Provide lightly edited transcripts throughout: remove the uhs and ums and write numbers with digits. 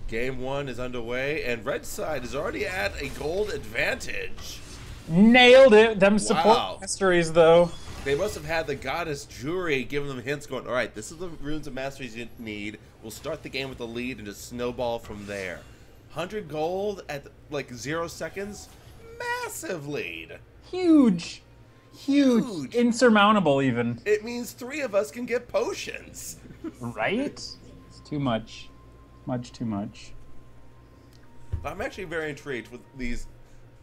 Game 1 is underway, and red side is already at a gold advantage. Nailed it. Them Wow. support masteries, though. They must have had the goddess Jury giving them hints going, all right, this is the runes of masteries you need. We'll start the game with the lead and just snowball from there. 100 gold at like 0 seconds? Massive lead. Huge. Huge. Insurmountable, even. It means 3 of us can get potions. Right? It's too much. Much too much. I'm actually very intrigued with these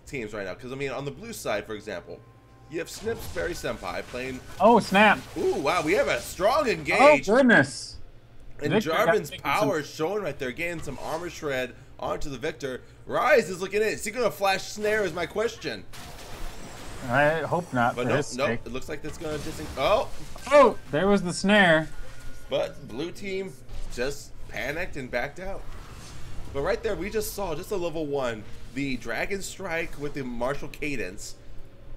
teams right now, because, I mean, on the blue side, for example, you have Snips Berry Senpai playing... Oh, snap. Ooh, wow, we have a strong engage. Oh, goodness. And Victor Jarvan's got power is showing right there, getting some armor shred onto the Victor. Rise is looking in. Is he going to flash snare is my question. I hope not. But nope, it looks like that's going to Oh! Oh, there was the snare. But blue team just panicked and backed out. But right there, we just saw just a level 1, the Dragon Strike with the martial cadence,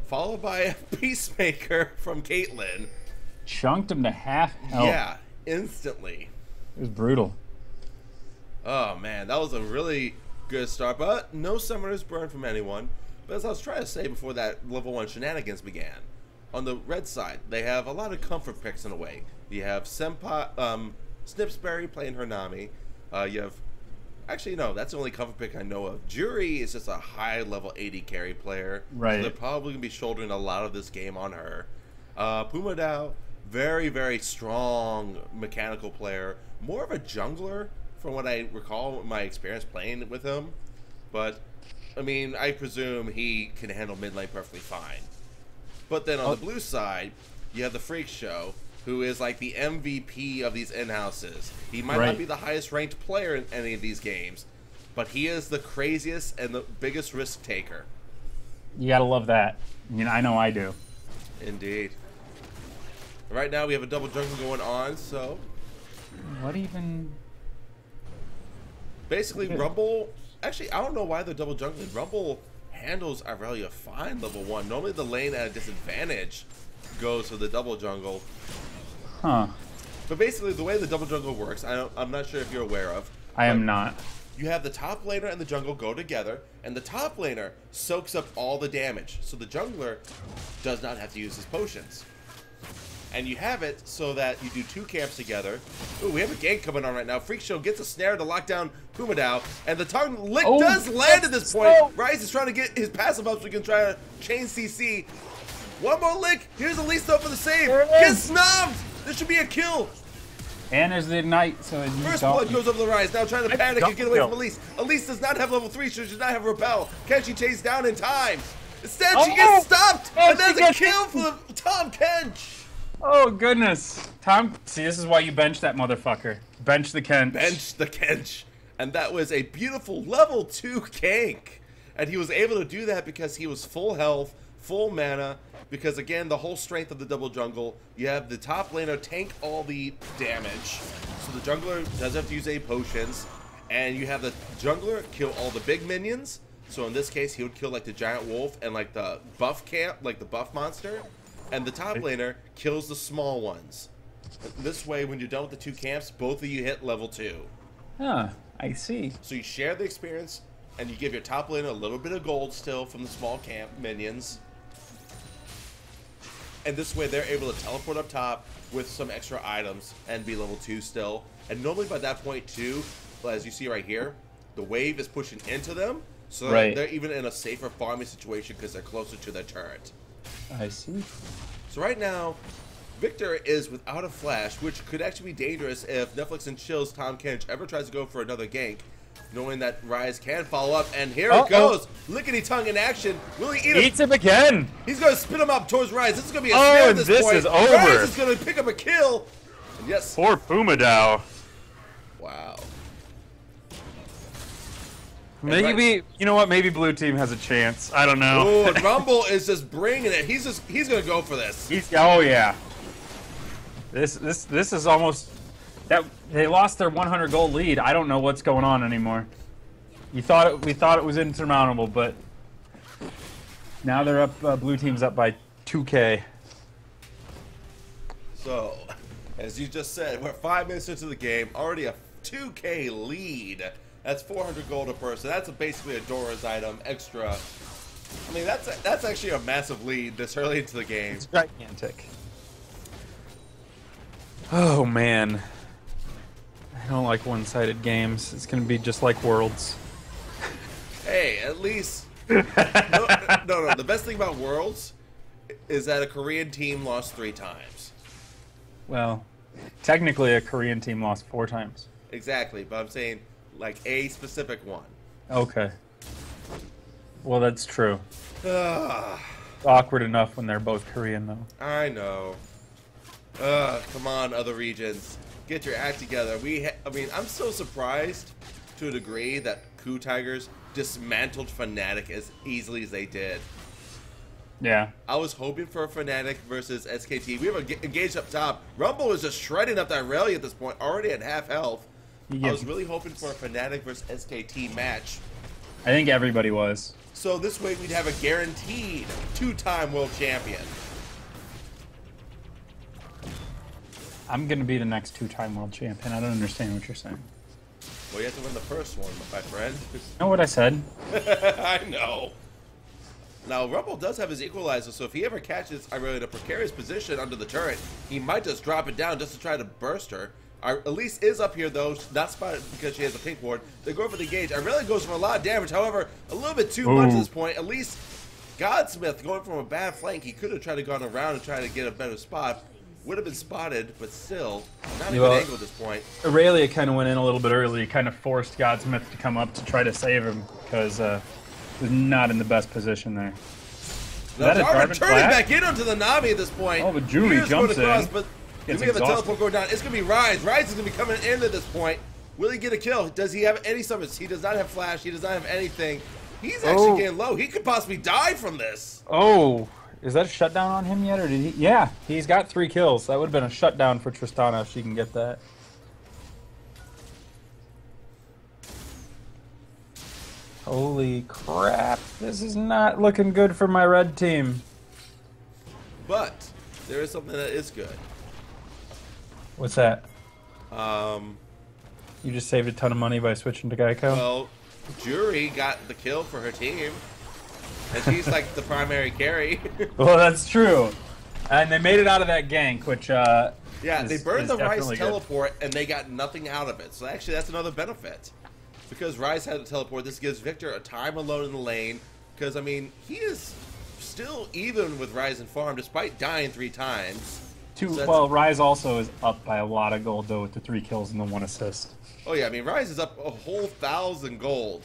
followed by a Peacemaker from Caitlyn. Chunked him to half health. Yeah, instantly. It was brutal. Oh man, that was a really good start, but no summoners burned from anyone. But as I was trying to say before that level 1 shenanigans began, on the red side, they have a lot of comfort picks in a way. You have Senpai, Snipsberry playing Hernami. You have, actually no, that's the only comfort pick I know of. Jury is just a high level 80 carry player. Right. So they're probably going to be shouldering a lot of this game on her. Puma Dao, very, very strong mechanical player. More of a jungler from what I recall my experience playing with him. But, I mean, I presume he can handle mid lane perfectly fine. But then on the blue side, you have the Freak Show, who is like the MVP of these in-houses. He might not be the highest ranked player in any of these games, but he is the craziest and the biggest risk taker. You gotta love that. I know I do. Indeed. Right now we have a double jungle going on, so... What even... Basically, Rumble... Actually, I don't know why they're double jungling. Rumble handles Aurelia fine level 1. Normally the lane at a disadvantage goes to the double jungle. Huh. But basically, the way the double jungle works, I'm not sure if you're aware of. I am not. You have the top laner and the jungle go together, and the top laner soaks up all the damage. So the jungler does not have to use his potions. And you have it so that you do 2 camps together. Ooh, we have a gank coming on right now. Freak Show gets a snare to lock down Puma Dao, and the tongue lick does land at this point. Rise is trying to get his passive up so he can try to chain CC. One more lick. Here's Elise for the save. Get snubbed. This should be a kill. And there's the ignite, so it First blood goes over the Rise. Now trying to panic and get away from Elise. Elise does not have level 3, so she does not have repel. Can she chase down in time? Instead, she gets stopped, and there's a kill for Tom Kench. Oh, goodness. Tom, see, this is why you bench that motherfucker. Bench the Kench. Bench the Kench. And that was a beautiful level 2 gank. And he was able to do that because he was full health, full mana, because again, the whole strength of the double jungle, you have the top laner tank all the damage. So the jungler doesn't have to use any potions. And you have the jungler kill all the big minions. So in this case, he would kill like the giant wolf and like the buff camp, like the buff monster. And the top laner kills the small ones. This way, when you're done with the 2 camps, both of you hit level 2. Huh, I see. So you share the experience, and you give your top laner a little bit of gold still from the small camp minions. And this way, they're able to teleport up top with some extra items and be level 2 still. And normally by that point too, as you see right here, the wave is pushing into them, so they're even in a safer farming situation because they're closer to their turret. I see. So right now, Victor is without a flash, which could actually be dangerous if Netflix and Chill's Tom Kench ever tries to go for another gank, knowing that Rise can follow up. And here it goes. Lickety tongue in action. Will he eat him? Eats him again. He's going to spit him up towards Rise. This is going to be a snare at this point. This is over. Rise is going to pick up a kill. And yes. Poor Puma Dao. Wow. Maybe, you know what? Maybe blue team has a chance. I don't know. Oh, Rumble is just bringing it. He's going to go for this. Oh yeah. This is almost that they lost their 100 gold lead. I don't know what's going on anymore. We thought it was insurmountable, but now they're up. Blue team's up by 2K. So, as you just said, we're 5 minutes into the game, already a 2K lead That's 400 gold a person. That's basically a Dora's item extra. I mean, that's actually a massive lead this early into the game. It's gigantic. Oh man, I don't like one-sided games. It's gonna be just like Worlds. Hey, at least no. The best thing about Worlds is that a Korean team lost 3 times. Well, technically a Korean team lost 4 times. Exactly, but I'm saying like a specific one. Okay. Well, that's true. Ugh, Awkward enough when they're both Korean, though. I know. Come on, other regions, get your act together. I mean, I'm so surprised to a degree that Coup Tigers dismantled Fnatic as easily as they did. Yeah. I was hoping for a Fnatic versus SKT. We have engaged up top. Rumble is just shredding up that rally at this point, already at half health. Yeah. I was really hoping for a Fnatic versus SKT match. I think everybody was. So this way we'd have a guaranteed 2-time world champion. I'm gonna be the next 2-time world champion. I don't understand what you're saying. Well, you have to win the first one, my friend. You know what I said? I know. Now, Rumble does have his equalizer, so if he ever catches Irelia in a precarious position under the turret, he might just drop it down just to try to burst her. Elise is up here, though, not spotted because she has a pink ward. They go for the engage. Irelia goes for a lot of damage, however, a little bit too much at this point. Elise, Godsmith going from a bad flank. He could have tried to go around and try to get a better spot. Would have been spotted, but still, not even angle at this point. Aurelia kind of went in a little bit early, kind of forced Godsmith to come up to try to save him, because he was not in the best position there. Now, Jarvan turning back in onto the Na'Vi at this point. Oh, but Julie jumps across, in. But do we have a teleport going down? It's going to be Rise. Rise is going to be coming in at this point. Will he get a kill? Does he have any summons? He does not have flash. He does not have anything. He's actually getting low. He could possibly die from this. Oh, is that a shutdown on him yet, or did he? Yeah, he's got 3 kills. That would have been a shutdown for Tristana if she can get that. Holy crap. This is not looking good for my red team. But there is something that is good. What's that? Um, You just saved a ton of money by switching to Geico? Well, Jury got the kill for her team. And she's like the primary carry. Well, that's true. And they made it out of that gank, which, yeah, they burned the Rise teleport, and they got nothing out of it. So actually, that's another benefit. Because Rise had a teleport, this gives Victor a time alone in the lane. Because, I mean, he is still even with Rise and farm, despite dying 3 times. Well, Rise also is up by a lot of gold, though, with the 3 kills and the 1 assist. Oh, yeah, I mean, Rise is up a whole 1,000 gold.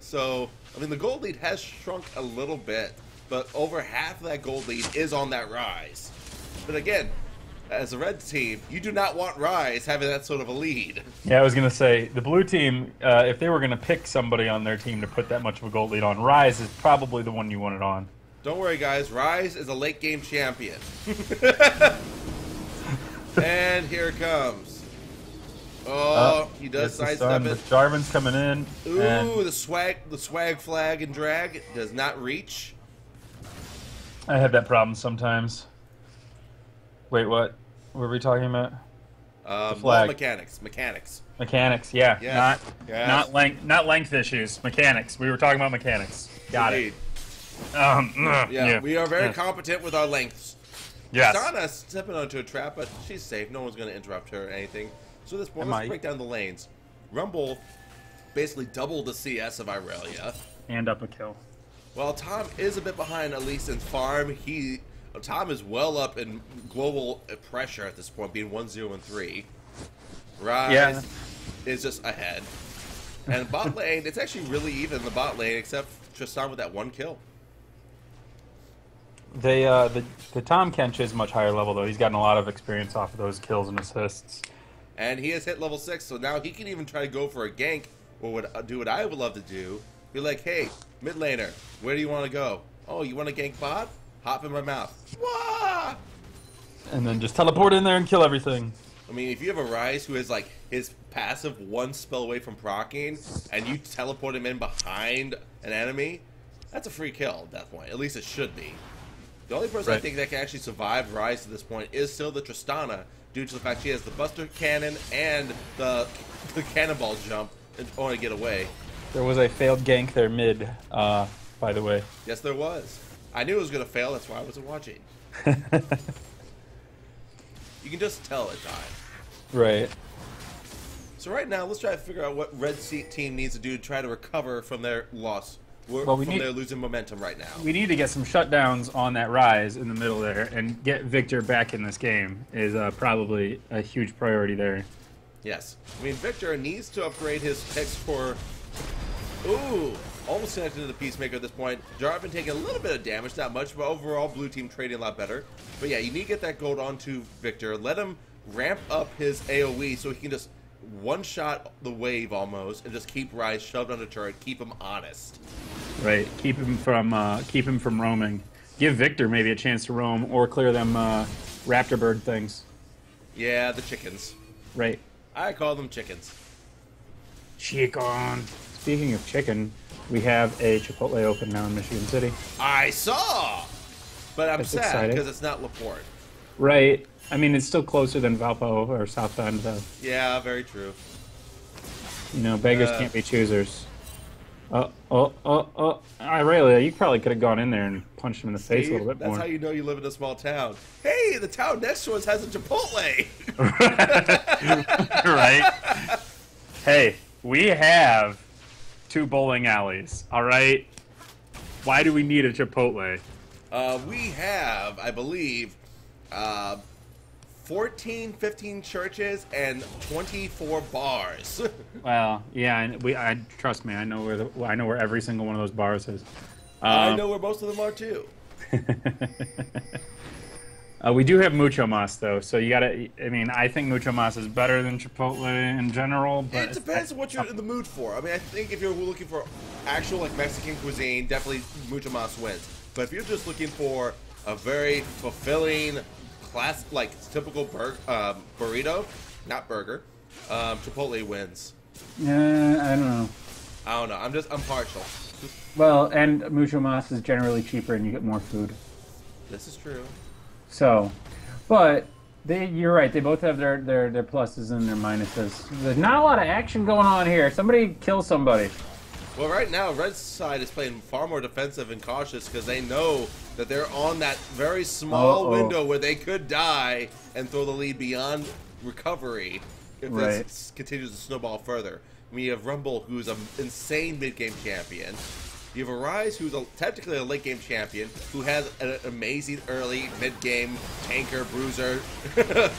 So, I mean, the gold lead has shrunk a little bit, but over half of that gold lead is on that Rise. But again, as a red team, you do not want Rise having that sort of a lead. Yeah, I was going to say, the blue team, if they were going to pick somebody on their team to put that much of a gold lead on, Rise is probably the one you want it on. Don't worry, guys. Rise is a late game champion. And here it comes. Oh, he does sidestep it. Jarvan's coming in. Ooh, the swag flag and drag does not reach. I have that problem sometimes. Wait, what? What were we talking about? The flag. Mechanics. Mechanics, yeah. Yes. Not length issues. Mechanics. We were talking about mechanics. Got Indeed. it. Yeah, we are very competent with our lengths. Yes. Tristana's stepping onto a trap, but she's safe. No one's going to interrupt her or anything. So at this point, let's break down the lanes. Rumble basically doubled the CS of Irelia. And up a kill. While Tom is a bit behind, at least in farm, Tom is well up in global pressure at this point, being 1-0 and 3. Rise is just ahead. And bot lane, it's actually really even in the bot lane, except Tristan with that 1 kill. The Tom Kench is much higher level, though. He's gotten a lot of experience off of those kills and assists. And he has hit level 6, so now he can even try to go for a gank, or do what I would love to do. Be like, hey, mid laner, where do you want to go? Oh, you want to gank bot? Hop in my mouth. Wah! And then just teleport in there and kill everything. I mean, if you have a Rise who is like his passive 1 spell away from proccing, and you teleport him in behind an enemy, that's a free kill at that point. At least it should be. The only person I think that can actually survive Rise to this point is still the Tristana, due to the fact she has the Buster Cannon and the Cannonball jump, and only get away. There was a failed gank there mid, by the way. Yes, there was. I knew it was going to fail. That's why I wasn't watching. You can just tell it died. Right. So right now, let's try to figure out what Red team needs to do to try to recover from their loss. They're losing momentum right now. We need to get some shutdowns on that Rise in the middle there, and get Victor back in this game is probably a huge priority there. Yes. I mean, Victor needs to upgrade his picks for... Ooh! Almost connected to the Peacemaker at this point. Jarvan taking a little bit of damage, not much, but overall blue team trading a lot better. But yeah, you need to get that gold onto Victor. Let him ramp up his AoE so he can just one-shot the wave almost and just keep Rise shoved on the turret, keep him honest. Right. Keep him from roaming. Give Victor maybe a chance to roam or clear them raptor bird things. Yeah, the chickens. Right. I call them chickens. Chicken. Speaking of chicken, we have a Chipotle open now in Michigan City. I saw! But I'm That's sad exciting. because it's not LaPorte. Right. I mean, it's still closer than Valpo or South Bend, though. Yeah, very true. You know, beggars can't be choosers. Aurelia, you probably could have gone in there and punched him in the face a little bit more. That's how you know you live in a small town. Hey, the town next to us has a Chipotle! Right? Hey, we have 2 bowling alleys, all right? Why do we need a Chipotle? We have, I believe, 14, 15 churches and 24 bars. Well, yeah, I trust me. I know where every single one of those bars is. I know where most of them are too. We do have Mucho Mas though, so you gotta. I mean, I think Mucho Mas is better than Chipotle in general, but It depends on what you're in the mood for. I mean, I think if you're looking for actual like Mexican cuisine, definitely Mucho Mas wins. But if you're just looking for a very fulfilling, typical burrito, not burger, Chipotle wins. I don't know. I don't know. I'm partial. Well, and Mucho Mas is generally cheaper, and you get more food. This is true. So, but you're right. They both have their pluses and their minuses. There's not a lot of action going on here. Somebody kill somebody. Well, right now, Red's side is playing far more defensive and cautious because they know that they're on that very small window where they could die and throw the lead beyond recovery if this continues to snowball further. I mean, you have Rumble, who's an insane mid-game champion. You have Arise, who's technically a late-game champion, who has an amazing early, mid-game tanker, bruiser,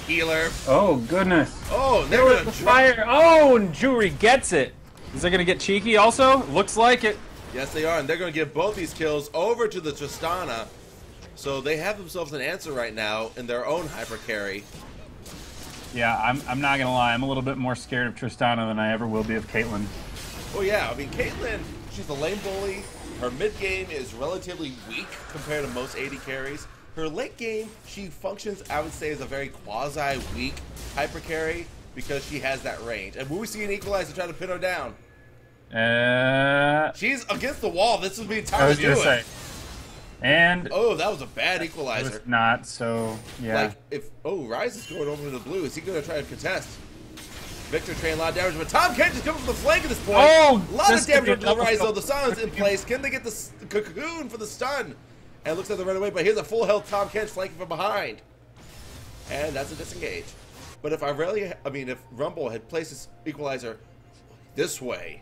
healer. Oh, goodness. Oh, there was the fire. Oh, and Jury gets it. Is they going to get cheeky also? Looks like it. Yes, they are, and they're going to give both these kills over to the Tristana. So they have themselves an answer right now in their own hyper carry. Yeah, I'm not going to lie. I'm a little bit more scared of Tristana than I ever will be of Caitlyn. Oh, yeah. I mean, Caitlyn, she's a lane bully. Her mid-game is relatively weak compared to most AD carries. Her late game, she functions, I would say, as a very quasi-weak hyper carry because she has that range. And when we see an equalizer try to pin her down, she's against the wall. This is being time to do it. And oh, that was a bad equalizer. It was not, so yeah. Like Rise is going over to the blue, is he going to try to contest? Victor trading a lot of damage, but Tom Kent is coming from the flank at this point. Oh, a lot of damage to the Rise though. The silence in place. Can they get the cocoon for the stun? And it looks like they run away, but here's a full health Tom Kent flanking from behind, and that's a disengage. But if Rumble had placed his equalizer this way,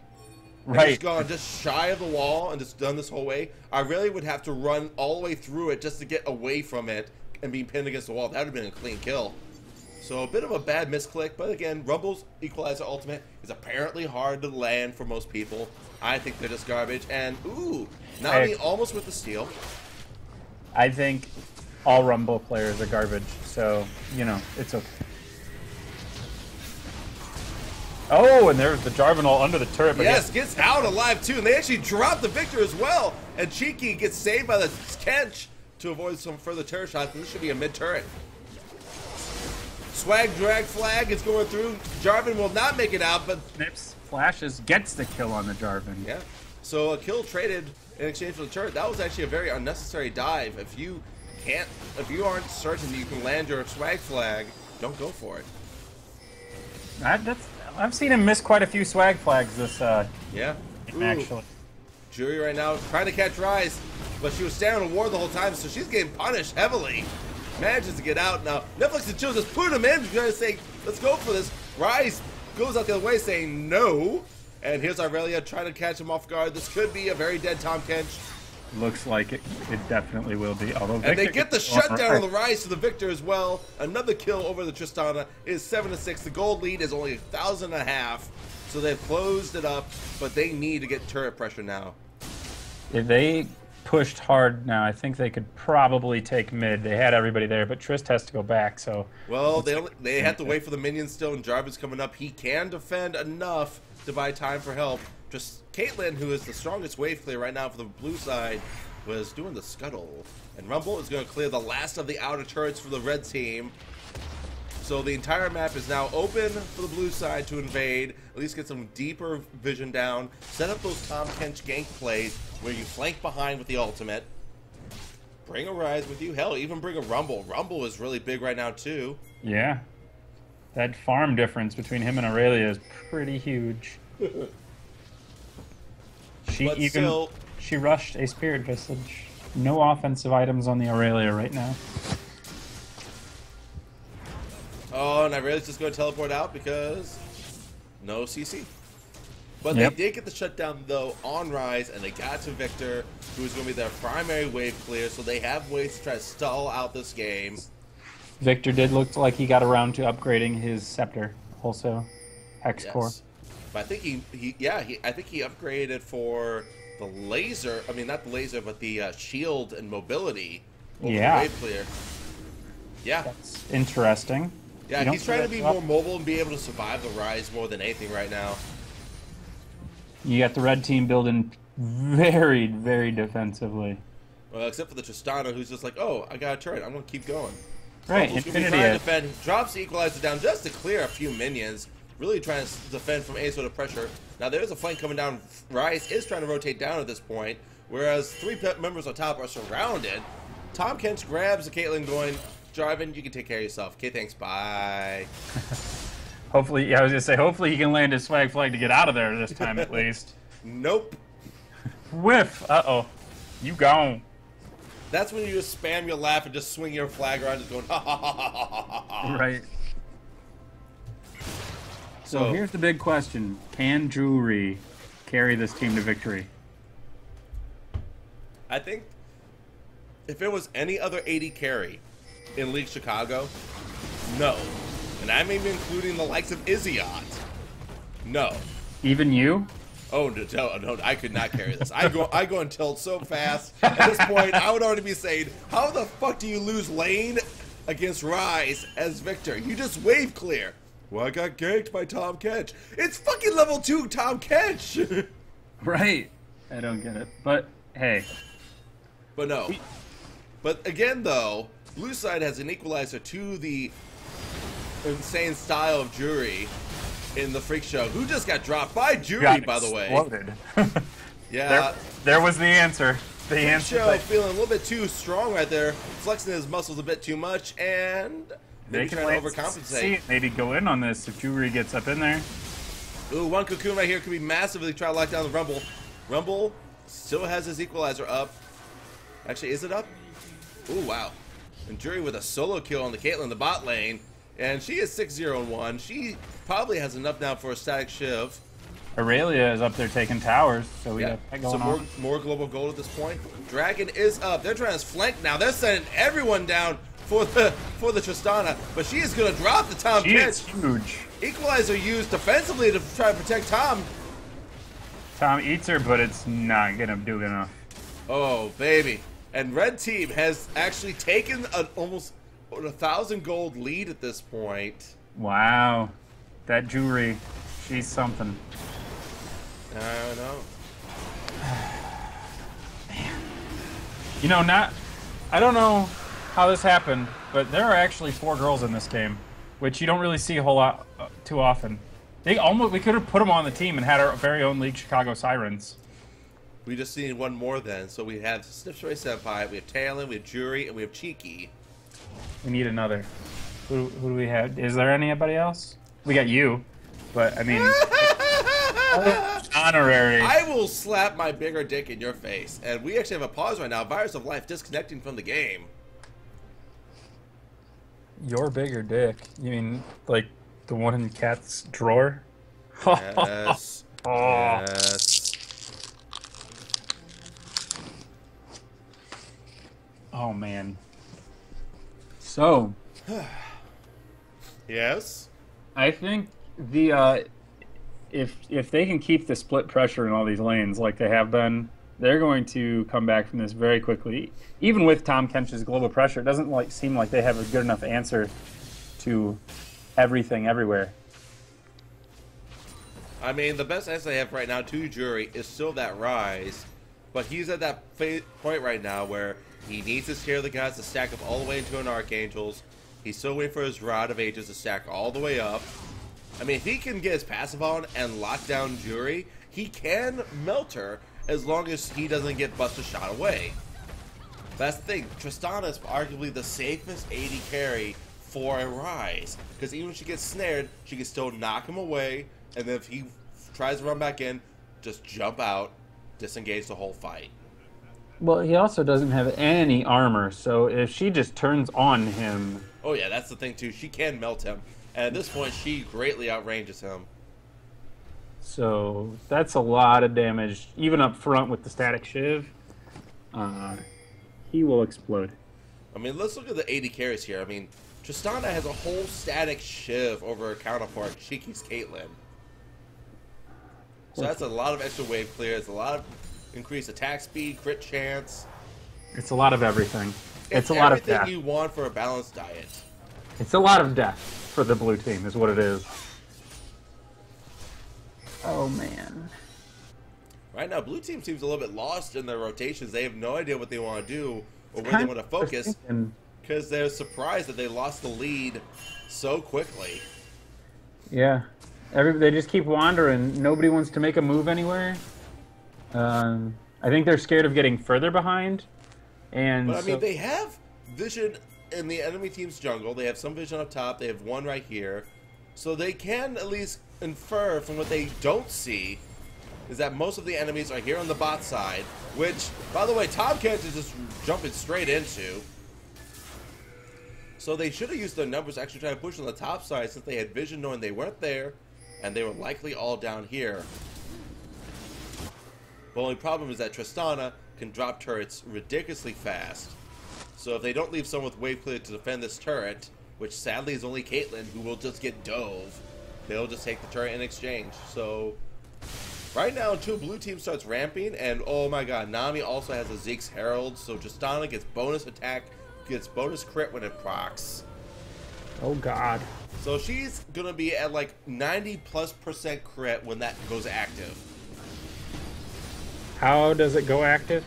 just gone just shy of the wall and just done this whole way, I really would have to run all the way through it just to get away from it and be pinned against the wall. That would have been a clean kill. So a bit of a bad misclick, but again, Rumble's equalizer ultimate is apparently hard to land for most people. I think they're just garbage. And ooh, Nami almost with the steal. I think all Rumble players are garbage, so you know it's okay. Oh, and there's the Jarvan all under the turret. But yes, gets out alive too, and they actually drop the Victor as well. And Cheeky gets saved by the Kench to avoid some further turret shots. This should be a mid-turret. Swag drag flag is going through. Jarvan will not make it out, but Snips flashes gets the kill on the Jarvan. Yeah. So a kill traded in exchange for the turret. That was actually a very unnecessary dive. If you aren't certain you can land your swag flag, don't go for it. That's I've seen him miss quite a few swag flags this Yeah. game, actually. Jury right now trying to catch Rise, but she was standing on ward the whole time, so she's getting punished heavily. Manages to get out now. Netflix and Chill just put him in, trying to say, let's go for this. Rise goes out the other way saying no. And here's Aurelia trying to catch him off guard. This could be a very dead Tahm Kench. Looks like it definitely will be. Although And they get the shutdown on the Rise to the Victor as well. Another kill over the Tristana is 7-6. The gold lead is only 1,500. So they've closed it up, but they need to get turret pressure now. If they pushed hard now, I think they could probably take mid. They had everybody there, but Trist has to go back, so... Well, they have to wait for the minions still, and Jarvan's coming up. He can defend enough to buy time for help. Just Caitlyn, who is the strongest wave clear right now for the blue side, was doing the scuttle. And Rumble is going to clear the last of the outer turrets for the red team. So the entire map is now open for the blue side to invade, at least get some deeper vision down, set up those Tahm Kench gank plays where you flank behind with the ultimate. Bring a Rise with you. Hell, even bring a Rumble. Rumble is really big right now too. Yeah. That farm difference between him and Aurelia is pretty huge. She rushed a Spirit Visage. No offensive items on the Aurelia right now. Oh, and Aurelia's just going to teleport out because no CC. But Yep. they did get the shutdown, though, on Rise, and they got to Victor, who is going to be their primary wave clear, so they have ways to try to stall out this game. Victor did look like he got around to upgrading his Scepter, also. Hex Core. Yes. But I think I think he upgraded for the laser, I mean, not the laser, but the shield and mobility over the wave clear. Yeah. That's interesting. Yeah, he's trying to be more mobile and be able to survive the Rise more than anything right now. You got the red team building very, very defensively. Well, except for the Tristana, who's just like, oh, I got a turret. I'm going to keep going. Right, Rumble's gonna be Infinity trying to Edge. defend. Drops the Equalizer down just to clear a few minions. Really trying to defend from any sort of pressure. Now, there's a flank coming down. Rise is trying to rotate down at this point, whereas three members on top are surrounded. Tahm Kench grabs the Caitlyn going, Jarvan, you can take care of yourself. Okay, thanks, bye. Hopefully, yeah, I was going to say, hopefully he can land his swag flag to get out of there this time at least. Nope. Whiff! Uh-oh. You gone. That's when you just spam your laugh and just swing your flag around, just going, ha ha ha ha ha ha ha. Right. So here's the big question. Can Jewelry carry this team to victory? I think if it was any other AD carry in League Chicago, no. And I'm even including the likes of Izziot. No. Even you? Oh, no, I could not carry this. I go and tilt so fast. At this point, I would already be saying, how the fuck do you lose lane against Rise as Victor? You just wave clear. Well, I got ganked by Tahm Kench. It's fucking level 2 Tahm Kench. Right. I don't get it. But, hey. But no. But again, though, blue side has an equalizer to the insane style of Jury in the Freak Show, who just got dropped by Jury, by the way. Yeah. There was the answer. The Freak answer. Show feeling a little bit too strong right there, flexing his muscles a bit too much, and maybe trying to overcompensate. Maybe go in on this if Jewelry gets up in there. Ooh, one cocoon right here could be massively try to lock down the Rumble. Rumble still has his equalizer up. Actually, is it up? Ooh, wow. And Jury with a solo kill on the Caitlyn in the bot lane. And she is 6-0-1. She probably has enough now for a static shiv. Aurelia is up there taking towers, so we got that going on. More global gold at this point. Dragon is up. They're trying to flank now. They're sending everyone down for the Tristana, but she is going to drop the Tahm Kench. She is huge. Equalizer used defensively to try to protect Tahm. Tahm eats her, but it's not going to do enough. Oh, baby. And red team has actually taken an almost 1,000 gold lead at this point. Wow. That Jewelry, she's something. I don't know. You know, I don't know how this happened, but there are actually 4 girls in this game, which you don't really see a whole lot too often. We could have put them on the team and had our very own League Chicago Sirens. We just need one more then. So we have Sniff Ray Senpai, we have Talon, we have Jury, and we have Cheeky. We need another. Who do we have? Is there anybody else? We got you. but I mean, honorary. I will slap my bigger dick in your face. And we actually have a pause right now. Virus of Life disconnecting from the game. Your bigger dick? You mean like the one in Cat's drawer? Yes. Oh. Yes. Oh man. So. Yes. I think the if they can keep the split pressure in all these lanes like they have been, they're going to come back from this very quickly. Even with Tom Kench's global pressure, it doesn't seem like they have a good enough answer to everything everywhere. I mean, the best answer they have right now to Jury is still that Rise, but he's at that point right now where he needs to scare the guys to stack up all the way into an Archangels. He's still waiting for his Rod of Ages to stack all the way up. I mean, if he can get his passive on and lock down Jury, he can melt her as long as he doesn't get Buster shot away. That's the thing. Tristana is arguably the safest AD carry for a Rise, because even if she gets snared, she can still knock him away, and then if he tries to run back in, just jump out, disengage the whole fight. Well, he also doesn't have any armor, so if she just turns on him... Oh yeah, that's the thing too. She can melt him, and at this point, she greatly outranges him. So that's a lot of damage, even up front with the static shiv. He will explode. I mean, let's look at the AD carries here. I mean, Tristana has a whole static shiv over her counterpart, Shiki's Caitlyn. So that's a lot of extra wave clear. It's a lot of increased attack speed, crit chance. It's a lot of everything. It's a lot of everything death. you want for a balanced diet. It's a lot of death for the blue team, is what it is. Oh, man. Right now, blue team seems a little bit lost in their rotations. They have no idea what they want to do or where they want to focus, because they're surprised that they lost the lead so quickly. Yeah. They just keep wandering. Nobody wants to make a move anywhere. I think they're scared of getting further behind. But I mean, they have vision in the enemy team's jungle. They have some vision up top. They have one right here. So they can at least infer from what they don't see is that most of the enemies are here on the bot side, which, by the way, Tom Kench is just jumping straight into. So they should have used their numbers to actually try to push on the top side, since they had vision knowing they weren't there, and they were likely all down here. The only problem is that Tristana can drop turrets ridiculously fast. So if they don't leave someone with wave clear to defend this turret, which sadly is only Caitlyn, who will just get dove, they'll just take the turret in exchange. So right now, until blue team starts ramping, and oh my god, Nami also has a Zeke's Herald, so Tristana gets bonus attack, gets bonus crit when it procs. Oh god. So she's gonna be at like 90+% crit when that goes active. How does it go active?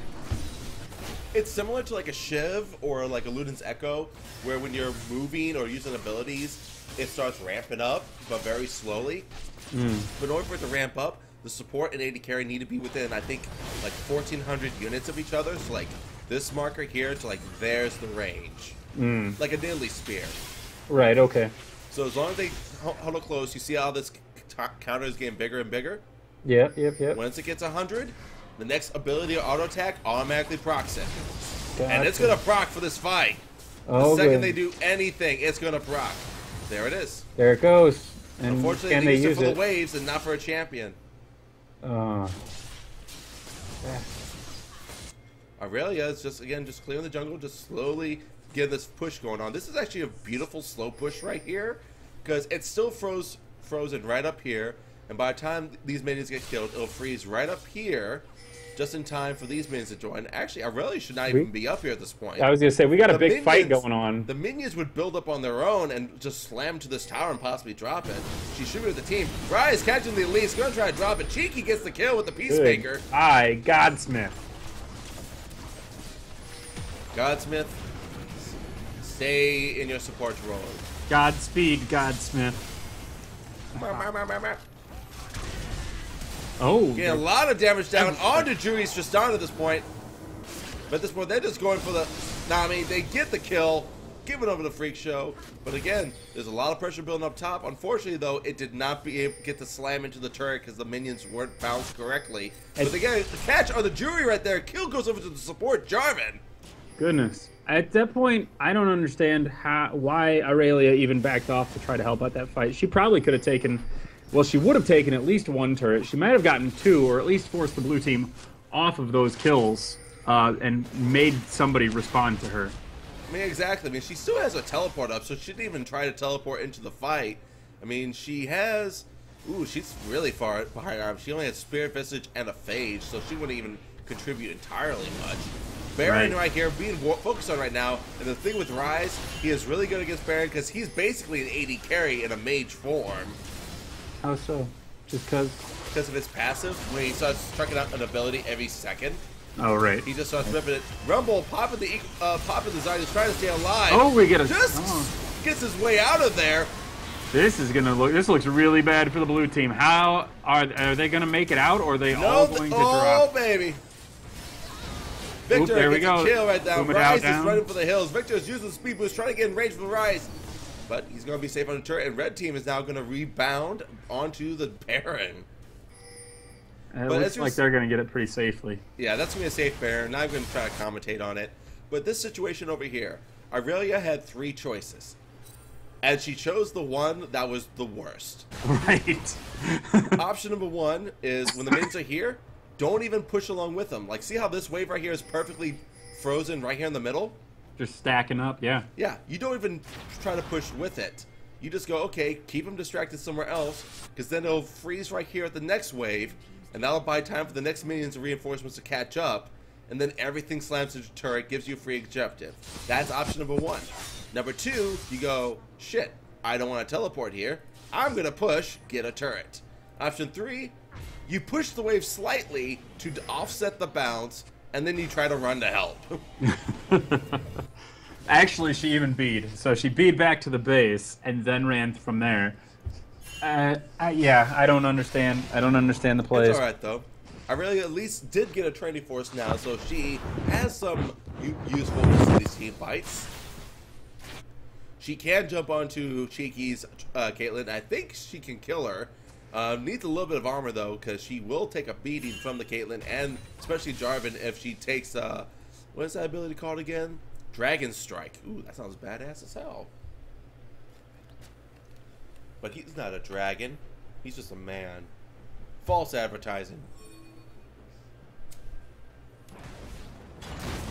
It's similar to like a Shiv or like a Luden's Echo, where when you're moving or using abilities, it starts ramping up, but very slowly. But in order for it to ramp up, the support and AD carry need to be within, I think, like 1,400 units of each other. So like this marker here to like there's the range. Like a Nidalee Spear. Right, okay. So as long as they huddle close, you see how this counter is getting bigger and bigger? Yep. Once it gets 100, the next ability or auto attack automatically procs it. Gotcha. And it's going to proc for this fight. The second they do anything, it's going to proc. There it is. There it goes. And unfortunately, they use it for the waves and not for a champion. Aurelia is just clearing the jungle, just slowly getting this push going on. This is actually a beautiful slow push right here, because it's still frozen right up here, and by the time these minions get killed, it'll freeze right up here, just in time for these minions to join. Actually, Aurelia should not even be up here at this point. I was gonna say, we got a big fight going on. The minions would build up on their own and just slam to this tower and possibly drop it. She should be with the team. Rise catching the elite, gonna try to drop it. Cheeky gets the kill with the Peacemaker. Aye, Godsmith. Godsmith, stay in your support role. Godspeed, Godsmith. Oh, getting a lot of damage down onto Jury's Tristana at this point. But at this point, they're just going for the Nami. They get the kill. giving over the Freak Show. But again, there's a lot of pressure building up top. Unfortunately, though, it did not get to slam into the turret because the minions weren't bounced correctly. But again, the catch on the jury right there. Kill goes over to the support, Jarvan. Goodness. At that point, I don't understand why Aurelia even backed off to try to help out that fight. She probably could have taken, well, she would have taken at least one turret. She might have gotten two, or at least forced the blue team off of those kills and made somebody respond to her. I mean, exactly. I mean, she still has a teleport up, so she didn't even try to teleport into the fight. I mean, she has... Ooh, she's really far behind arms. She only has Spirit Visage and a Phage, so she wouldn't even contribute entirely much. Baron right here being focused on right now, and the thing with Ryze, he is really good against Baron because he's basically an AD carry in a mage form. How so? Just because? Because of his passive, when he starts chucking out an ability every second. Oh, right. He just starts ripping it. Rumble popping the Zard, he's trying to stay alive. Oh, we get a... Just gets his way out of there. This is gonna look. This looks really bad for the blue team. How are they gonna make it out, or are they all going to drop? Oh, baby. Victor there we gets go. a kill right now. Ryze is running for the hills. Victor is using the speed boost, trying to get in range from Ryze. But he's going to be safe on the turret, and red team is now going to rebound onto the Baron. It looks like they're going to get it pretty safely. Yeah, that's going to be a safe Baron. Not going to try to commentate on it. But this situation over here, Aurelia had 3 choices. And she chose the one that was the worst. Right. Option number 1 is when the minions are here, don't even push along with them. Like, see how this wave right here is perfectly frozen right here in the middle? Just stacking up, yeah. Yeah, you don't even try to push with it. You just go, okay, keep them distracted somewhere else, because then they'll freeze right here at the next wave, and that'll buy time for the next minions and reinforcements to catch up, and then everything slams into the turret, gives you a free objective. That's option number 1. Number 2, you go, shit, I don't want to teleport here. I'm going to push, get a turret. Option 3, you push the wave slightly to offset the bounce, and then you try to run to help. Actually, she even bead. So she bead back to the base and then ran from there. Yeah, I don't understand. I don't understand the plays. It's all right though. I really at least did get a training force now, so she has some usefulness in these team fights. She can jump onto Cheeky's Caitlyn. I think she can kill her. Needs a little bit of armor though, because she will take a beating from the Caitlyn and especially Jarvan if she takes what is that ability called again? Dragon Strike. Ooh, that sounds badass as hell. But he's not a dragon. He's just a man. False advertising.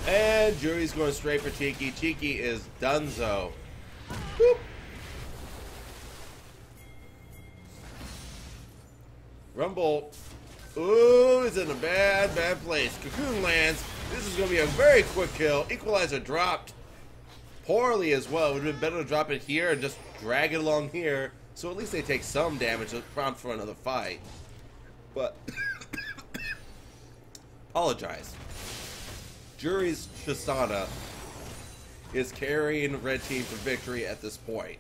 And Jury's going straight for Cheeky. Cheeky is donezo. Boop. Rumble, ooh, is in a bad place. Cocoon lands. This is going to be a very quick kill. Equalizer dropped poorly as well. It would have been better to drop it here and just drag it along here, so at least they take some damage to prompt for another fight. But, apologize. Jury's Tristana is carrying red team to victory at this point.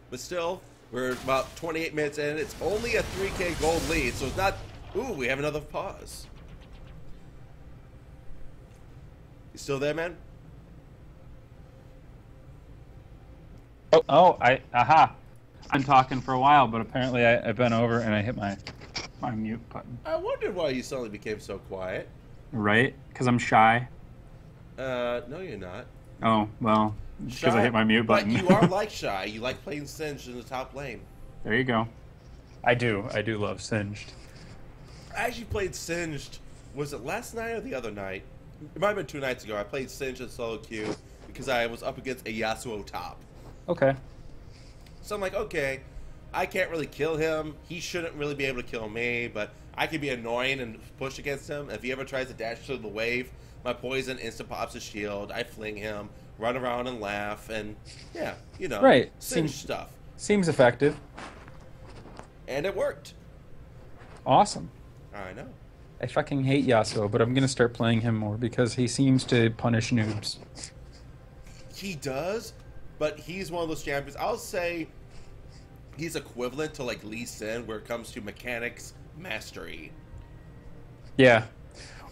But still, we're about 28 minutes in. It's only a 3K gold lead, so it's not... Ooh, we have another pause. You still there, man? Aha. I'm talking for a while, but apparently I've been over and I hit my mute button. I wondered why you suddenly became so quiet. Right? Because I'm shy. No, you're not. Oh, well... Because I hit my mute button. But you are like Shy. You like playing Singed in the top lane. There you go. I do love Singed. I actually played Singed, was it last night or the other night? It might have been 2 nights ago. I played Singed in solo queue because I was up against a Yasuo top. Okay. So I'm like, okay, I can't really kill him. He shouldn't really be able to kill me, but I can be annoying and push against him. If he ever tries to dash through the wave, my poison instant pops his shield. I fling him. Run around and laugh, and yeah, you know, right. Singed stuff. Seems effective. And it worked. Awesome. I know. I fucking hate Yasuo, but I'm gonna start playing him more because he seems to punish noobs. He does, but he's one of those champions. I'll say he's equivalent to like Lee Sin where it comes to mechanics mastery. Yeah.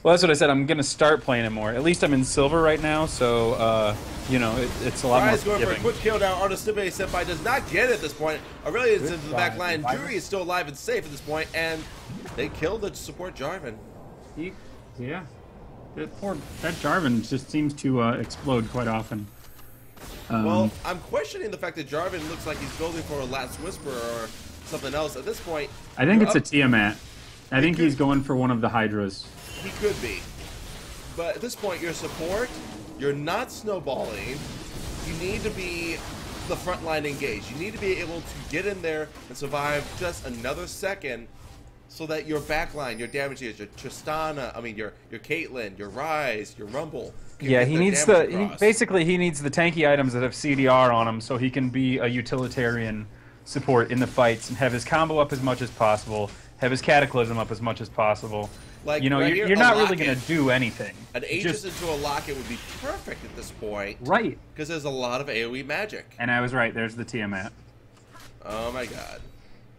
Well, that's what I said. I'm gonna start playing it more. At least I'm in silver right now, so you know it's a lot more Rise going for a forgiving. quick kill now. Artisibe Senpai does not get it at this point. Aurelian's into the back line. Reviver. Jury is still alive and safe at this point, and they killed the support Jarvan. Yeah. That Jarvan just seems to explode quite often. Well, I'm questioning the fact that Jarvan looks like he's building for a Last Whisper or something else at this point. I think it's up- a Tiamat. I think he's going for one of the Hydras. He could be. But at this point, your support, you're not snowballing. You need to be the front line engaged. You need to be able to get in there and survive just another second so that your backline, your damage dealers, your Tristana, I mean, your Caitlyn, your Rise, your Rumble. can Yeah, get he their needs damage the across. basically he needs the tanky items that have CDR on him, so he can be a utilitarian support in the fights and have his combo up as much as possible, have his cataclysm up as much as possible. Like, you know, right you're here, not a really Locket. going to do anything. An Aegis into a Locket would be perfect at this point. Right. Because there's a lot of AoE magic. And I was right. There's the Tiamat. Oh my god.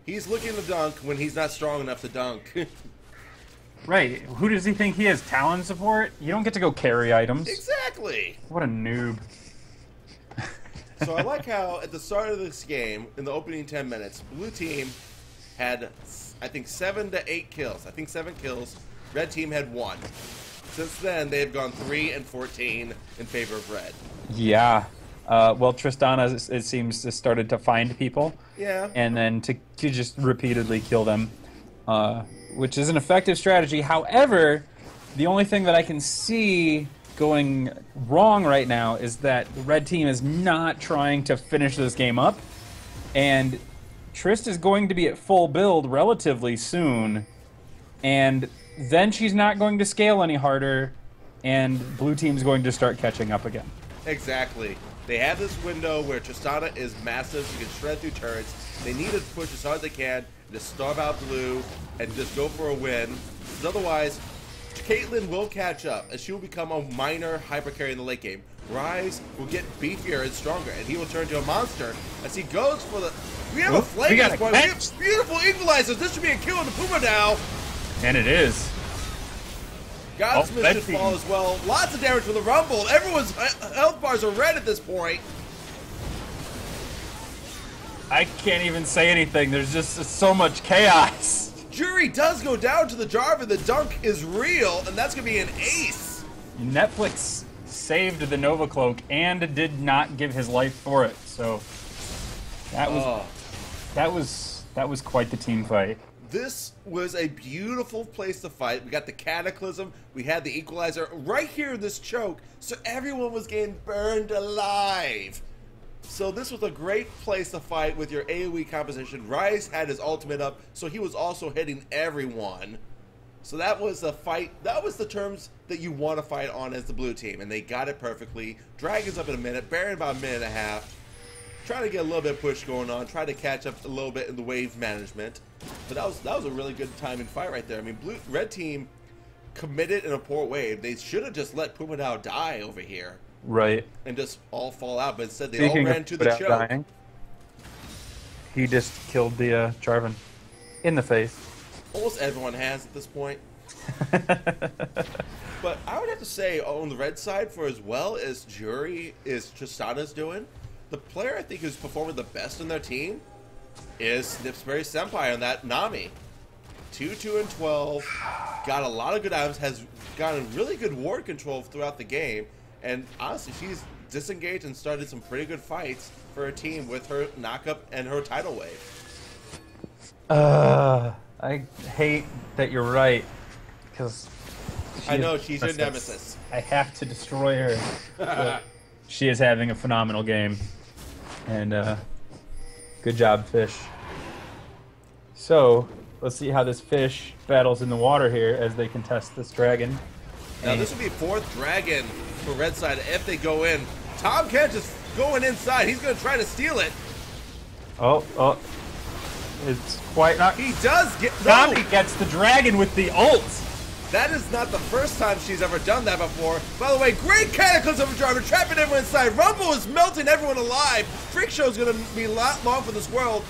He's looking to dunk when he's not strong enough to dunk. Right. Who does he think he is? Talon support? You don't get to go carry items. Exactly. What a noob. So I like how at the start of this game, in the opening 10 minutes, blue team had, I think, 7 to 8 kills. I think 7 kills. Red team had 1. Since then, they've gone 3 and 14 in favor of red. Yeah. Well, Tristana, it seems, has started to find people. Yeah. And then to just repeatedly kill them, which is an effective strategy. However, the only thing that I can see going wrong right now is that the red team is not trying to finish this game up, and Trist is going to be at full build relatively soon, and then she's not going to scale any harder, and blue team's going to start catching up again. Exactly. They have this window where Tristana is massive. She can shred through turrets. They need to push as hard as they can to starve out blue and just go for a win. Because otherwise, Caitlyn will catch up, and she will become a minor hyper carry in the late game. Rise will get beefier and stronger, and he will turn to a monster as he goes for the... We have a flame we at got this a point. We catch. have beautiful equalizers. This should be a kill on the Puma now. And it is. Godsmith red should team. fall as well. Lots of damage from the Rumble. Everyone's health bars are red at this point. I can't even say anything. There's just so much chaos. Jury does go down to the Jarvan. The dunk is real, and that's going to be an ace. Netflix saved the Nova Cloak and did not give his life for it. So that was quite the team fight. This was a beautiful place to fight. We got the Cataclysm. We had the Equalizer right here in this choke, so everyone was getting burned alive. So this was a great place to fight with your AoE composition. Rise had his ultimate up, so he was also hitting everyone. So that was a fight. That was the terms that you want to fight on as the blue team, and they got it perfectly. Dragon's up in a minute, Baron about a minute and a half. Trying to get a little bit of push going on, try to catch up a little bit in the wave management. But that was a really good timing fight right there. I mean, red team committed in a poor way. They should have just let Puma Dao die over here. Right. And just all fall out, but instead they Speaking all ran of to the without choke. dying, he just killed the Jarvan in the face. Almost everyone has at this point. But I would have to say, on the red side, for as well as Jury is Tristana's doing, the player I think who's performing the best in their team is Snipsberry Senpai on that Nami. 2, and 12, got a lot of good items, has gotten really good ward control throughout the game, and honestly, she's disengaged and started some pretty good fights for her team with her knockup and her tidal wave. I hate that you're right, because I know, she's your nemesis. I have to destroy her. But she is having a phenomenal game, and good job, Fish. So let's see how this Fish battles in the water here as they contest this dragon. Now this would be 4th dragon for red side if they go in. Tom Kent is going inside. He's going to try to steal it. Oh, it's quite not. He does get... Tommy No! gets the dragon with the ult. That is not the first time she's ever done that before. By the way, great Cataclysm of Jarvan, trapping everyone inside. Rumble is melting everyone alive. Freak Show is going to be a lot long for this world.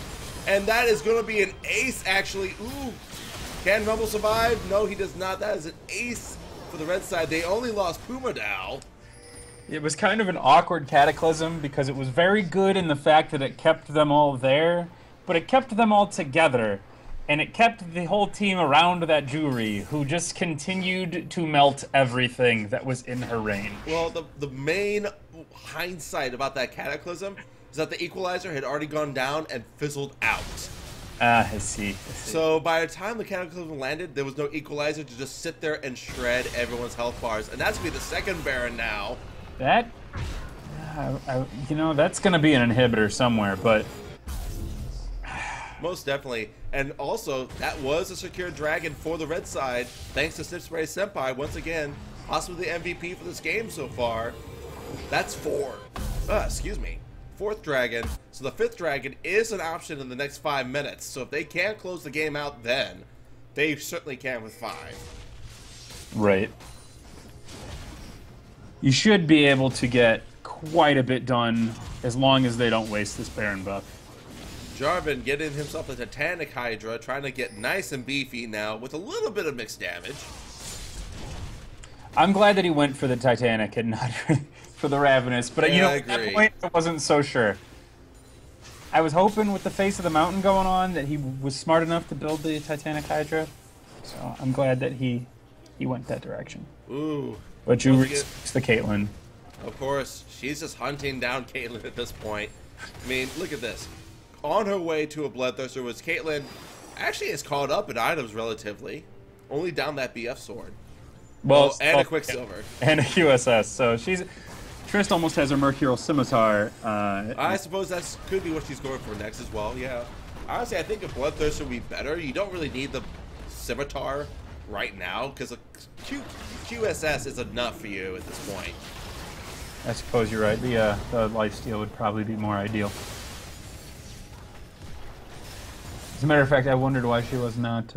And that is going to be an ace, actually. Ooh. Can Rumble survive? No, he does not. That is an ace for the red side. They only lost Pumadao. It was kind of an awkward Cataclysm because it was very good in the fact that it kept them all there, but it kept them all together. And it kept the whole team around that Juri, who just continued to melt everything that was in her range. Well, the main hindsight about that Cataclysm is that the Equalizer had already gone down and fizzled out. Ah, I see. So by the time the Cataclysm landed, there was no Equalizer to just sit there and shred everyone's health bars. And that's going to be the second Baron now. That, you know, that's going to be an inhibitor somewhere, but... Most definitely. And also, that was a secure dragon for the red side, thanks to Snip Spray Senpai, once again, possibly the MVP for this game so far. That's four. Excuse me. Fourth dragon. So the fifth dragon is an option in the next 5 minutes. So if they can't close the game out then, they certainly can with 5. Right. You should be able to get quite a bit done as long as they don't waste this Baron buff. Jarvan getting himself a Titanic Hydra, trying to get nice and beefy now with a little bit of mixed damage. I'm glad that he went for the Titanic and not for the Ravenous, but Yeah, you know, I at that agree. point I wasn't so sure. I was hoping with the face of the mountain going on that he was smart enough to build the Titanic Hydra, so I'm glad that he went that direction. Ooh. But you Once reached the Caitlyn. Of course, she's just hunting down Caitlyn at this point. I mean, look at this. On her way to a Bloodthirster was Caitlyn. Actually is caught up in items relatively. Only down that BF sword. Well, and a Quicksilver. And a QSS, so she's... Trist almost has her Mercurial Scimitar. I suppose that could be what she's going for next as well, yeah. Honestly, I think a Bloodthirster would be better. You don't really need the Scimitar right now, because a QSS is enough for you at this point. I suppose you're right. The lifesteal would probably be more ideal. As a matter of fact, I wondered why she was not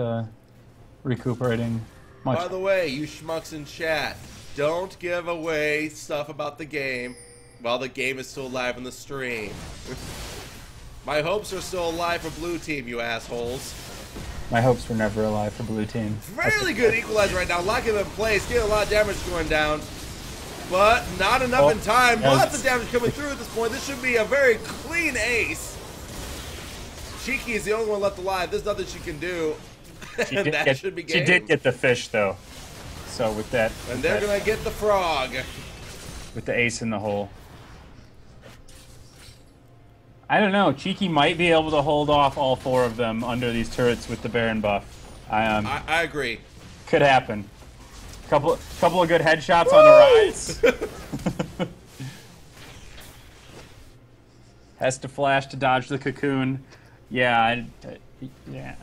recuperating much. By the way, you schmucks in chat, don't give away stuff about the game while the game is still alive in the stream. My hopes are still alive for blue team, you assholes. My hopes were never alive for blue team. Really good equalizer right now, locking him in place, getting a lot of damage going down. But not enough in time. Lots of damage coming through at this point. This should be a very clean ace. Cheeky is the only one left alive. There's nothing she can do. And that should be game. She did get the fish, though. So with that... And they're going to get the frog. With the ace in the hole. I don't know. Cheeky might be able to hold off all 4 of them under these turrets with the Baron buff. I agree. Could happen. Couple of good headshots on the rise. Has to flash to dodge the cocoon. Yeah, yeah.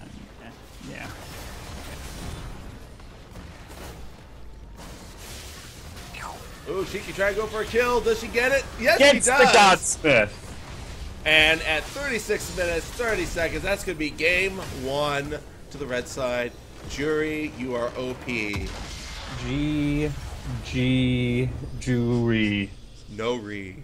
Ooh, Cheeky trying to go for a kill. Does she get it? Yes, Gets she does. the Godsmith. And at 36 minutes, 30 seconds, that's going to be game 1 to the red side. Juri, you are OP. Juri. No re.